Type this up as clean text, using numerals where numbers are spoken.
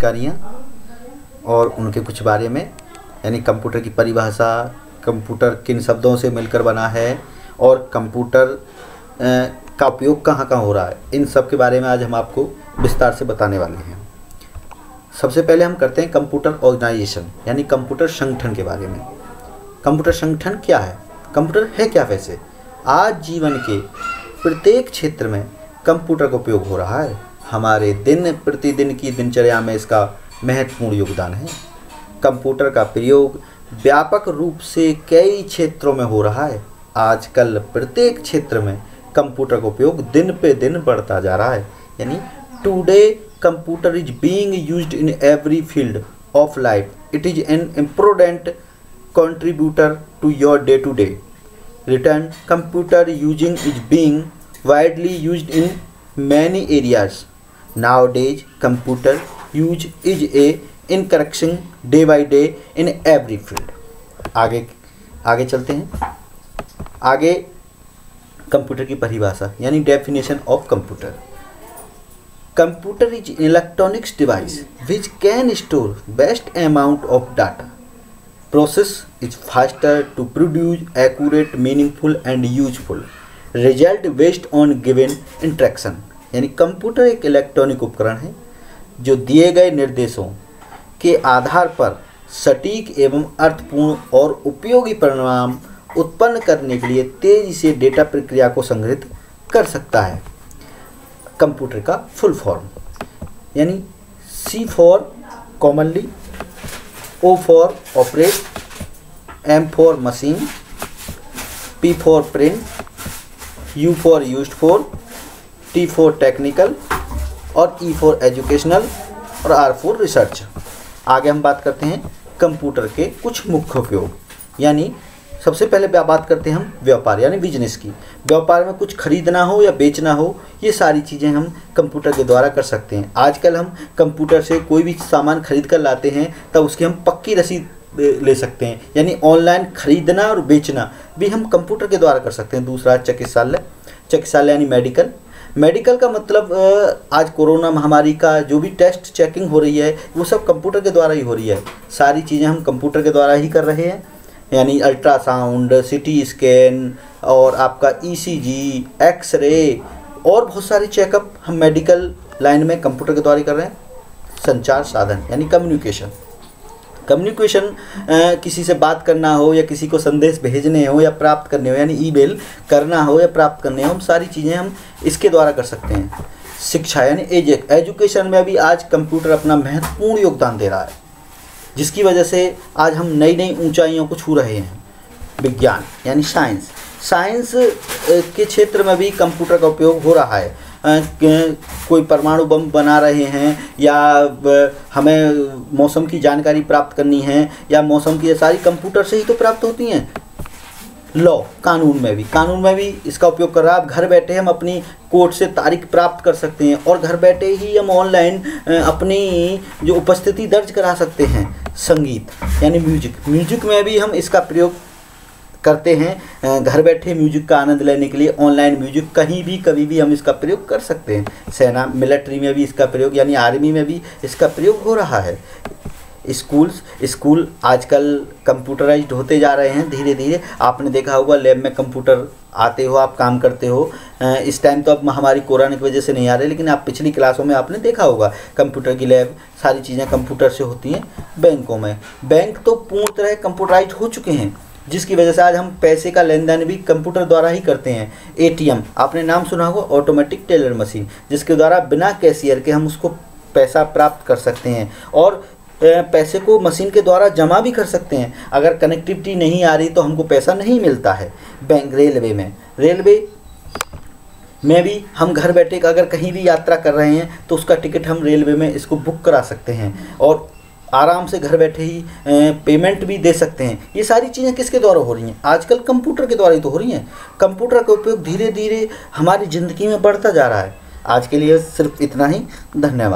जानकारियाँ और उनके कुछ बारे में, यानी कंप्यूटर की परिभाषा, कंप्यूटर किन शब्दों से मिलकर बना है और कंप्यूटर का उपयोग कहाँ कहाँ हो रहा है, इन सब के बारे में आज हम आपको विस्तार से बताने वाले हैं। सबसे पहले हम करते हैं कंप्यूटर ऑर्गेनाइजेशन, यानी कंप्यूटर संगठन के बारे में। कंप्यूटर संगठन क्या है, कंप्यूटर है क्या? वैसे आज जीवन के प्रत्येक क्षेत्र में कंप्यूटर का उपयोग हो रहा है। हमारे दिन प्रतिदिन की दिनचर्या में इसका महत्वपूर्ण योगदान है। कंप्यूटर का प्रयोग व्यापक रूप से कई क्षेत्रों में हो रहा है। आजकल प्रत्येक क्षेत्र में कंप्यूटर का उपयोग दिन पे दिन बढ़ता जा रहा है। यानी today computer is being used in every field of life. It is an important contributor to your day-to-day return. Computer using is being widely used in many areas. Nowadays, computer use is increasing day by day in every field. आगे चलते हैं। आगे computer की परिभाषा यानी definition of computer. Computer is an electronics device which can store vast amount of data. Process is faster to produce accurate, meaningful and useful result based on given interaction. यानी computer एक electronic उपकरण है जो दिए गए निर्देशों के आधार पर सटीक एवं अर्थपूर्ण और उपयोगी परिणाम उत्पन्न करने के लिए तेजी से डेटा प्रक्रिया को संग्रहित कर सकता है। कंप्यूटर का फुल फॉर्म यानी C for commonly, O for operate, M for machine, P for print, U for used for, T for technical और E for educational और R for research। आगे हम बात करते हैं कंप्यूटर के कुछ मुख्य उपयोग। यानी सबसे पहले बात करते हैं हम व्यापार यानी बिजनेस की। व्यापार में कुछ खरीदना हो या बेचना हो, ये सारी चीज़ें हम कंप्यूटर के द्वारा कर सकते हैं। आजकल हम कंप्यूटर से कोई भी सामान खरीद कर लाते हैं तब उसकी हम पक्की रसीद ले सकते हैं। यानी ऑनलाइन खरीदना और बेचना भी हम कंप्यूटर के द्वारा कर सकते हैं। दूसरा चिकित्सालय यानी मेडिकल का मतलब आज कोरोना महामारी का जो भी टेस्ट चेकिंग हो रही है वो सब कंप्यूटर के द्वारा ही हो रही है। सारी चीज़ें हम कंप्यूटर के द्वारा ही कर रहे हैं। यानी अल्ट्रासाउंड, सिटी स्कैन और आपका ECG, एक्सरे और बहुत सारी चेकअप हम मेडिकल लाइन में कंप्यूटर के द्वारा कर रहे हैं। संचार साधन यानी कम्युनिकेशन किसी से बात करना हो या किसी को संदेश भेजने हो या प्राप्त करने हो, यानी ईमेल करना हो या प्राप्त करने हो, हम सारी चीज़ें हम इसके द्वारा कर सकते हैं। शिक्षा यानी एजुकेशन में भी आज कंप्यूटर अपना महत्वपूर्ण योगदान दे रहा है, जिसकी वजह से आज हम नई नई ऊंचाइयों को छू रहे हैं। विज्ञान यानी साइंस के क्षेत्र में भी कंप्यूटर का उपयोग हो रहा है। कोई परमाणु बम बना रहे हैं या हमें मौसम की जानकारी प्राप्त करनी है या मौसम की सारी कंप्यूटर से ही तो प्राप्त होती हैं। लॉ कानून में भी इसका उपयोग कर रहा है। अब घर बैठे हम अपनी कोर्ट से तारीख प्राप्त कर सकते हैं और घर बैठे ही हम ऑनलाइन अपनी जो उपस्थिति दर्ज करा सकते हैं। संगीत यानी म्यूजिक में भी हम इसका प्रयोग करते हैं। घर बैठे म्यूजिक का आनंद लेने के लिए ऑनलाइन म्यूजिक कहीं भी कभी भी हम इसका प्रयोग कर सकते हैं। सेना मिलिट्री में भी इसका प्रयोग यानी आर्मी में भी इसका प्रयोग हो रहा है। स्कूल आजकल कंप्यूटराइज्ड होते जा रहे हैं धीरे धीरे। आपने देखा होगा लैब में कंप्यूटर आते हो, आप काम करते हो। इस टाइम तो अब महामारी कोरोना की वजह से नहीं आ रही, लेकिन आप पिछली क्लासों में आपने देखा होगा कंप्यूटर की लैब, सारी चीज़ें कंप्यूटर से होती हैं। बैंकों में बैंक तो पूर्ण तरह कंप्यूटराइज्ड हो चुके हैं, जिसकी वजह से आज हम पैसे का लेन देन भी कंप्यूटर द्वारा ही करते हैं। ATM आपने नाम सुना होगा, ऑटोमेटिक टेलर मशीन, जिसके द्वारा बिना कैशियर के हम उसको पैसा प्राप्त कर सकते हैं और पैसे को मशीन के द्वारा जमा भी कर सकते हैं। अगर कनेक्टिविटी नहीं आ रही तो हमको पैसा नहीं मिलता है। बैंक रेलवे में भी हम घर बैठे अगर कहीं भी यात्रा कर रहे हैं तो उसका टिकट हम रेलवे में इसको बुक करा सकते हैं और आराम से घर बैठे ही पेमेंट भी दे सकते हैं। ये सारी चीज़ें किसके द्वारा हो रही हैं? आजकल कंप्यूटर के द्वारा ही तो हो रही हैं। कंप्यूटर का उपयोग धीरे धीरे हमारी ज़िंदगी में बढ़ता जा रहा है। आज के लिए सिर्फ इतना ही। धन्यवाद।